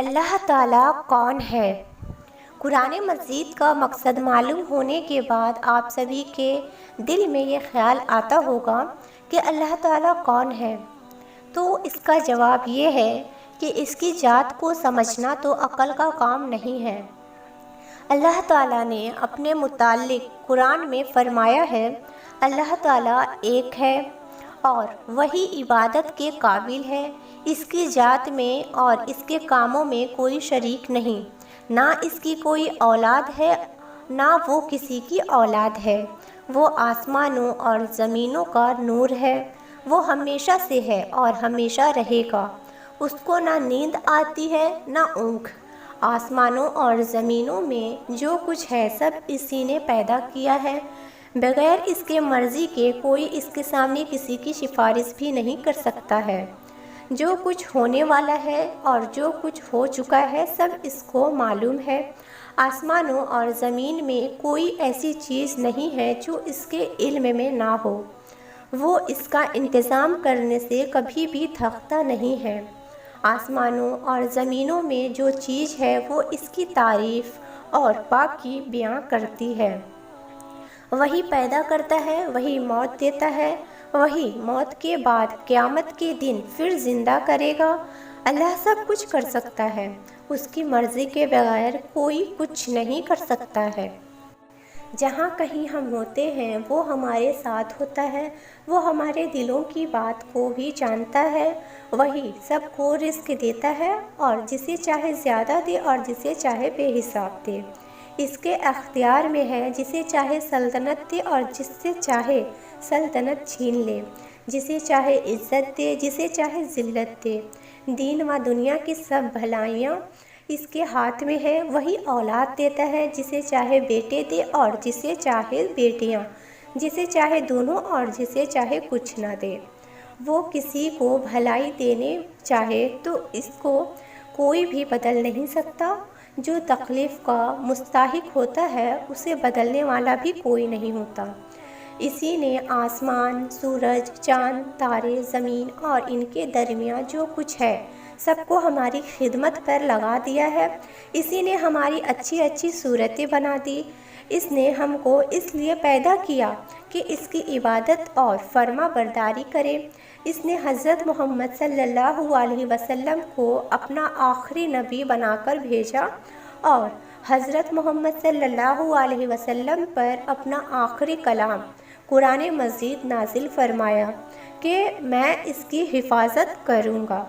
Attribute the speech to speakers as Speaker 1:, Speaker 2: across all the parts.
Speaker 1: اللہ تعالیٰ کون ہے؟ قرآن مجید کا مقصد معلوم ہونے کے بعد آپ سبھی کے دل میں یہ خیال آتا ہوگا کہ اللہ تعالیٰ کون ہے؟ تو اس کا جواب یہ ہے کہ اس کی ذات کو سمجھنا تو عقل کا کام نہیں ہے۔ اللہ تعالیٰ نے اپنے متعلق قرآن میں فرمایا ہے، اللہ تعالیٰ ایک ہے اور وہی عبادت کے قابل ہے، اس کی ذات میں اور اس کے کاموں میں کوئی شریک نہیں، نہ اس کی کوئی اولاد ہے نہ وہ کسی کی اولاد ہے، وہ آسمانوں اور زمینوں کا نور ہے، وہ ہمیشہ سے ہے اور ہمیشہ رہے گا، اس کو نہ نیند آتی ہے نہ اونگ۔ آسمانوں اور زمینوں میں جو کچھ ہے سب اسی نے پیدا کیا ہے، بغیر اس کے مرضی کے کوئی اس کے سامنے کسی کی سفارش بھی نہیں کر سکتا ہے۔ جو کچھ ہونے والا ہے اور جو کچھ ہو چکا ہے سب اس کو معلوم ہے۔ آسمانوں اور زمین میں کوئی ایسی چیز نہیں ہے جو اس کے علم میں نہ ہو، وہ اس کا انتظام کرنے سے کبھی بھی تھکتا نہیں ہے۔ آسمانوں اور زمینوں میں جو چیز ہے وہ اس کی تعریف اور پاکی بیان کرتی ہے۔ وہی پیدا کرتا ہے، وہی موت دیتا ہے، وہی موت کے بعد قیامت کے دن پھر زندہ کرے گا۔ اللہ سب کچھ کر سکتا ہے، اس کی مرضی کے بغیر کوئی کچھ نہیں کر سکتا ہے۔ جہاں کہیں ہم ہوتے ہیں وہ ہمارے ساتھ ہوتا ہے، وہ ہمارے دلوں کی بات کو بھی جانتا ہے، وہی سب کو رزق دیتا ہے اور جسے چاہے زیادہ دے اور جسے چاہے بے حساب دے۔ اس کے اختیار میں ہے، جسے چاہے سلطنت دے اور جس سے چاہے سلطنت چھین لے، جسے چاہے عزت دے جسے چاہے ذلت دے۔ دین و دنیا کی سب بھلائیاں اس کے ہاتھ میں ہے، وہی اولاد دیتا ہے، جسے چاہے بیٹے دے اور جسے چاہے بیٹیاں، جسے چاہے دونوں اور جسے چاہے کچھ نہ دے۔ وہ کسی کو بھلائی دینے چاہے تو اس کو کوئی بھی بدل نہیں سکتا، جو تکلیف کا مستحق ہوتا ہے اسے بدلنے والا بھی کوئی نہیں ہوتا۔ اسی نے آسمان، سورج، چاند، تارے، زمین اور ان کے درمیان جو کچھ ہے سب کو ہماری خدمت پر لگا دیا ہے۔ اسی نے ہماری اچھی اچھی صورتیں بنا دی۔ اس نے ہم کو اس لیے پیدا کیا کہ اس کی عبادت اور فرما برداری کریں۔ اس نے حضرت محمد صلی اللہ علیہ وسلم کو اپنا آخری نبی بنا کر بھیجا اور حضرت محمد صلی اللہ علیہ وسلم پر اپنا آخری کلام قرآن مجید نازل فرمایا کہ میں اس کی حفاظت کروں گا۔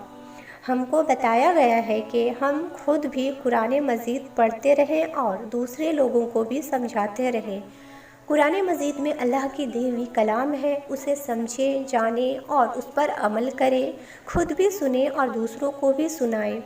Speaker 1: ہم کو بتایا گیا ہے کہ ہم خود بھی قرآن مجید پڑھتے رہیں اور دوسرے لوگوں کو بھی سمجھاتے رہیں۔ قرآن مجید میں اللہ کی دی ہوئی کلام ہے، اسے سمجھیں، جانیں اور اس پر عمل کریں، خود بھی سنیں اور دوسروں کو بھی سنائیں۔